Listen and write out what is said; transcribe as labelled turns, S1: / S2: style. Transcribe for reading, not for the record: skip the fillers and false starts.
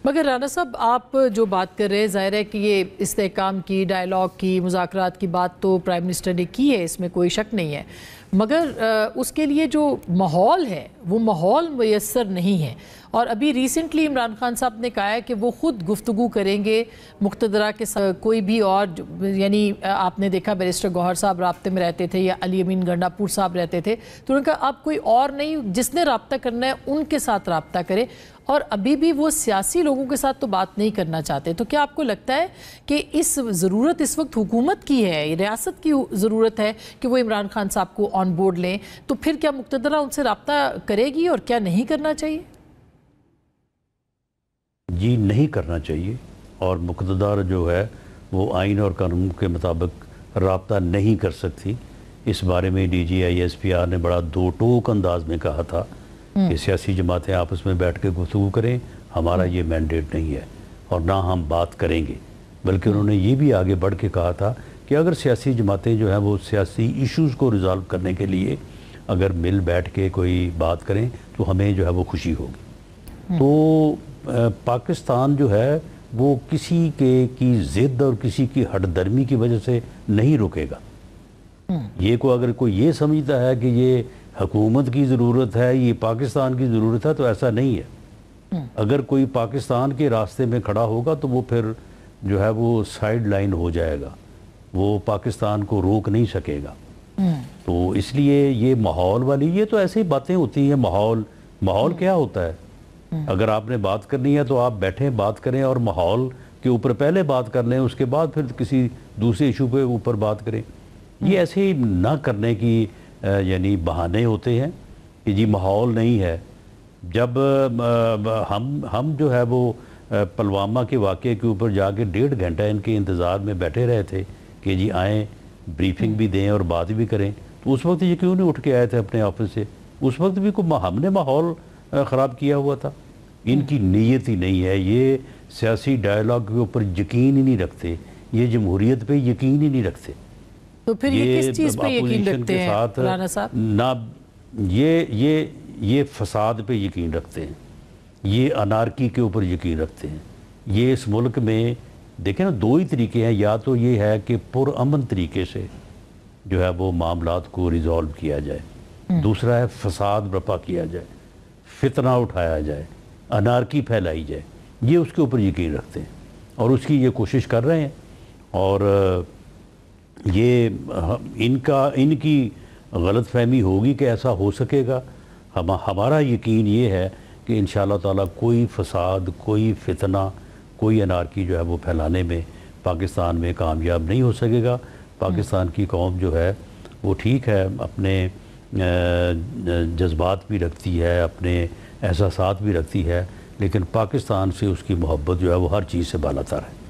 S1: مگر رانا صاحب آپ جو بات کر رہے ہیں ظاہر ہے کہ یہ استحکام کی ڈائیلاگ کی مذاکرات کی بات تو پرائم منسٹر نے کی ہے، اس میں کوئی شک نہیں ہے، مگر اس کے لیے جو ماحول ہے وہ ماحول میسر نہیں ہے۔ اور ابھی ریسنٹلی عمران خان صاحب نے کہا ہے کہ وہ خود گفتگو کریں گے مقتدرہ کے ساتھ، کوئی بھی اور یعنی آپ نے دیکھا بیرسٹر گوہر صاحب رابطے میں رہتے تھے یا علی امین گنڈاپور صاحب رہتے تھے، تو انہوں نے کہا اب کوئی اور نہیں، جس نے رابطہ کرنا ہے ان کے ساتھ رابطہ کرے، اور ابھی بھی وہ سیاسی لوگوں کے ساتھ تو بات نہیں کرنا چاہتے۔ تو کیا آپ کو لگتا ہے کہ ضرورت اس وقت حکومت کی ہے، ریاست کی ضرورت ہے کہ وہ عمران خان صاحب کو آن بورڈ لیں؟ تو پھر کیا مقتدرہ ان سے رابطہ کرے گی اور کیا نہیں کرنا چاہیے؟
S2: جی نہیں کرنا چاہیے، اور مقتدر جو ہے وہ آئین اور قانون کے مطابق رابطہ نہیں کر سکتی۔ اس بارے میں D G I S P R نے بڑا دو ٹوک انداز میں کہا تھا کہ سیاسی جماعتیں آپس میں بیٹھ کے گفتگو کریں، ہمارا یہ مینڈیٹ نہیں ہے اور نہ ہم بات کریں گے۔ بلکہ انہوں نے یہ بھی آگے بڑھ کے کہا تھا کہ اگر سیاسی جماعتیں جو ہیں وہ سیاسی ایشوز کو ریزالو کرنے کے لیے اگر مل بیٹھ کے کوئی بات کریں تو ہمیں جو ہے وہ خوشی ہوگی۔ تو پاکستان جو ہے وہ کسی کی ضد اور کسی کی ہٹ درمی کی وجہ سے نہیں رکے گا۔ یہ اگر کوئی یہ سمجھتا ہے کہ یہ حکومت کی ضرورت ہے، یہ پاکستان کی ضرورت ہے، تو ایسا نہیں ہے۔ اگر کوئی پاکستان کے راستے میں کھڑا ہوگا تو وہ پھر جو ہے وہ سائیڈ لائن ہو جائے گا، وہ پاکستان کو روک نہیں سکے گا۔ تو اس لیے یہ ماحول والی، یہ تو ایسے ہی باتیں ہوتی ہیں۔ ماحول کیا ہوتا ہے؟ اگر آپ نے بات کرنی ہے تو آپ بیٹھیں بات کریں، اور ماحول کے اوپر پہلے بات کر لیں، اس کے بعد پھر کسی دوسرے ایشو کے اوپر بات کریں۔ یہ ایسے ہی نہ کرنے کی یعنی بہانے ہوتے ہیں کہ جی ماحول نہیں ہے۔ جب ہم جو ہے وہ پلوامہ کے واقعے کے اوپر جا کے 1.5 گھنٹہ ان کے انتظار میں بیٹھے رہے تھے کہ جی آئیں بریفنگ بھی دیں اور بات بھی کریں، تو اس وقت یہ کیوں نہیں اٹھ کے آئے تھے اپنے آفس سے؟ اس وقت بھی ہم نے ماحول خراب کیا ہوا تھا۔ ان کی نیت ہی نہیں ہے، یہ سیاسی ڈائیلاگ کے اوپر یقین ہی نہیں رکھتے، یہ جمہوریت پہ یقین ہی نہیں رکھتے۔
S1: تو پھر یہ کس چیز پہ یقین رکھتے ہیں رانا صاحب؟
S2: نہ یہ فساد پہ یقین رکھتے ہیں، یہ انارکی کے اوپر یقین رکھتے ہیں۔ یہ اس ملک میں دیکھیں نا، دو ہی طریقے ہیں، یا تو یہ ہے کہ پرامن طریقے سے جو ہے وہ معاملات کو ریزالو کیا جائے، دوسرا ہے فساد برپا کیا جائے، فتنہ اٹھایا جائے، انارکی پھیلائی جائے۔ یہ اس کے اوپر یقین رکھتے ہیں اور اس کی یہ کوشش کر رہے ہیں، اور یہ ان کی غلط فہمی ہوگی کہ ایسا ہو سکے گا۔ ہمارا یقین یہ ہے کہ انشاءاللہ تعالیٰ کوئی فساد، کوئی فتنہ، کوئی انارکی جو ہے وہ پھیلانے میں پاکستان میں کامیاب نہیں ہو سکے گا۔ پاکستان کی قوم جو ہے وہ ٹھیک ہے، اپنے جذبات بھی رکھتی ہے، اپنے احساسات بھی رکھتی ہے، لیکن پاکستان سے اس کی محبت جو ہے وہ ہر چیز سے بالا تر ہے۔